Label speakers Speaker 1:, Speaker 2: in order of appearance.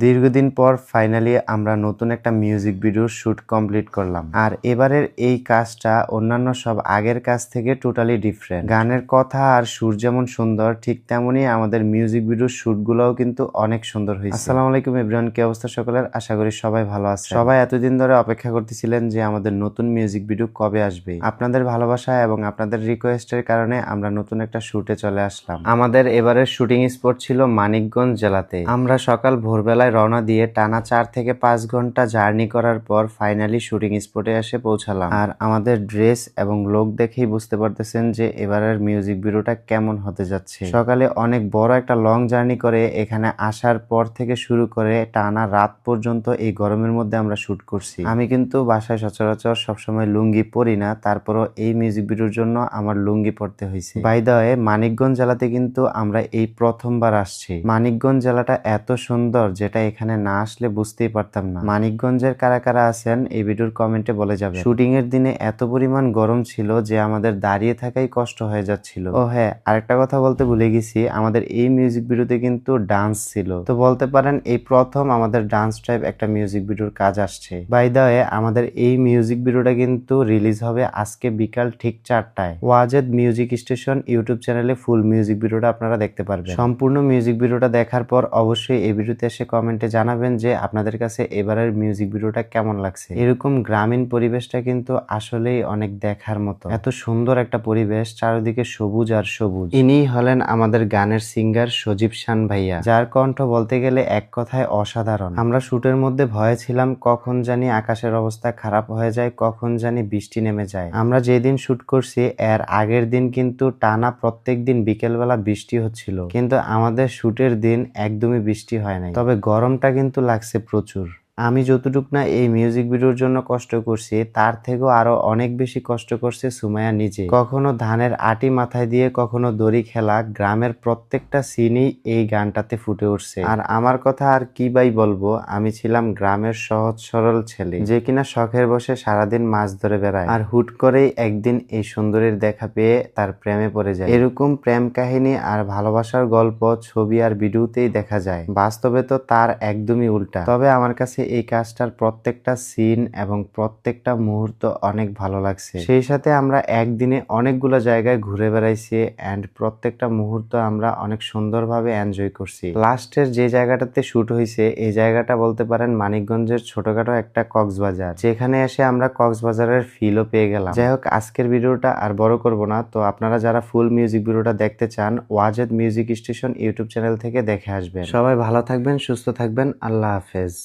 Speaker 1: দীর্ঘদিন পর ফাইনালি আমরা নতুন একটা মিউজিক ভিডিওর শুট কমপ্লিট করলাম। আর এবারের এই কাজটা অন্যান্য সব আগের কাজ থেকে টোটালি ডিফারেন্ট। গানের কথা আর সুর যেমন সুন্দর, ঠিক তেমনই আমাদের মিউজিক ভিডিওর শুটগুলোও কিন্তু অনেক সুন্দর হয়েছে। আসসালামু আলাইকুম এভরিওয়ান, কি অবস্থা সকলের? আশা করি সবাই ভালো আছে। সবাই এতদিন ধরে অপেক্ষা করতেছিলেন যে আমাদের নতুন মিউজিক ভিডিও কবে আসবে। আপনাদের ভালোবাসা এবং আপনাদের রিকোয়েস্টের কারণে আমরা নতুন একটা শুটে চলে আসলাম। আমাদের এবারের শুটিং স্পট ছিল মানিকগঞ্জ জেলাতে। আমরা সকাল ভোরবেলা রওনা দিয়ে টানা 4 থেকে 5 ঘন্টা জার্নি করার পর ফাইনালি শুটিং স্পটে এসে পৌঁছালাম। আর আমাদের ড্রেস এবং লোক দেখেই বুঝতে পারতেছেন যে এবারের মিউজিক ভিডিওটা কেমন হতে যাচ্ছে। সকালে অনেক বড় একটা লং জার্নি করে এখানে আসার পর থেকে শুরু করে টানা রাত পর্যন্ত এই গরমের মধ্যে আমরা শুট করছি। আমি কিন্তু বাসায় সচরাচর সবসময় লুঙ্গি পরি না, তারপরও এই মিউজিক ভিডিওর জন্য আমার লুঙ্গি পরতে হয়েছে। বাই দ্য ওয়ে, মানিকগঞ্জ জেলাতে কিন্তু আমরা এই প্রথমবার আসছি। মানিকগঞ্জ জেলাটা এত সুন্দর যেটা এখানে না আসলে বুঝতেই পারতাম না। মানিকগঞ্জের কারা কারা আছেন এই ভিডিওর কমেন্টে বলে যাবে। শুটিং এর দিনে এত পরিমাণ গরম ছিল যে আমাদের দাঁড়িয়ে থাকাই কষ্ট হয়ে যাচ্ছিল। ও হ্যাঁ, আরেকটা কথা বলতে ভুলে গেছি, আমাদের এই মিউজিক ভিডিওতে কিন্তু ডান্স ছিল। তো বলতে পারেন এই প্রথম আমাদের ডান্স টাইপ একটা মিউজিক ভিডিওর কাজ আসছে। বাই দ্য ওয়ে, আমাদের এই মিউজিক ভিডিওটা কিন্তু রিলিজ হবে আজকে বিকাল ঠিক 4টায়। ওয়াজেদ মিউজিক স্টেশন ইউটিউব চ্যানেলে ফুল মিউজিক ভিডিওটা আপনারা দেখতে পারবেন। সম্পূর্ণ মিউজিক ভিডিওটা দেখার পর অবশ্যই এই ভিডিওতে এসে কমেন্টে জানাবেন যে আপনাদের কাছে এবারের মিউজিক ভিডিওটা কেমন লাগছে। এরকম গ্রামীণ পরিবেশটা কিন্তু আসলেই অনেক দেখার মতো। এত সুন্দর একটা পরিবেশ, চারিদিকে সবুজ আর সবুজ। ইনি হলেন আমাদের গানের সিঙ্গার সজীব শান ভাইয়া, যার কণ্ঠ বলতে গেলে এক কথায় অসাধারণ। আমরা শুটের মধ্যে ভয়ে ছিলাম কখন জানি আকাশের অবস্থা খারাপ হয়ে যায়, কখন জানি বৃষ্টি নেমে যায়। আমরা যেদিন শুট করছি এর আগের দিন কিন্তু টানা প্রত্যেক দিন বিকেলবেলা বৃষ্টি হচ্ছিল, কিন্তু আমাদের শুটের দিন একদমই বৃষ্টি হয় নাই। তবে গরমটা কিন্তু লাগছে প্রচুর। আমি যতটুক না এই মিউজিক ভিডিওর জন্য কষ্ট করছি, তার থেকেও আরো অনেক বেশি কষ্ট করছে সুমাইয়া নিজে। কখনো ধানের আটি মাথায় দিয়ে, কখনো দড়ি খেলা, গ্রামের প্রত্যেকটা সিনই এই গানটাতে ফুটে উঠছে। আর আমার কথা আর কি বাই বলবো, আমি ছিলাম গ্রামের সহজ সরল ছেলে যে কিনা শখের বসে সারাদিন মাছ ধরে বেড়ায়, আর হুট করেই একদিন এই সুন্দরীর দেখা পেয়ে তার প্রেমে পড়ে যায়। এরকম প্রেম কাহিনী আর ভালোবাসার গল্প ছবি আর ভিডিওতেই দেখা যায়, বাস্তবে তো তার একদমই উল্টা। তবে আমার কাছে এই কাজটার প্রত্যেকটা সিন এবং প্রত্যেকটা মুহূর্ত অনেক ভালো লাগছে। সেই সাথে আমরা একদিনে অনেকগুলো জায়গায় ঘুরে বেড়াইছি এন্ড প্রত্যেকটা মুহূর্ত আমরা অনেক সুন্দরভাবে এনজয় করছি। লাস্টের যে জায়গাটাতে শুট হয়েছে এই জায়গাটা বলতে পারেন মানিকগঞ্জের ছোটখাটো একটা কক্সবাজার, যেখানে এসে আমরা কক্সবাজারের ফিলও পেয়ে গেলাম। যাই হোক, আজকের ভিডিওটা আর বড় করব না। তো আপনারা যারা ফুল মিউজিক ভিডিওটা দেখতে চান, Wajed music station YouTube channel থেকে দেখে আসবেন। সবাই ভালো থাকবেন, সুস্থ থাকবেন, আল্লাহ হাফেজ।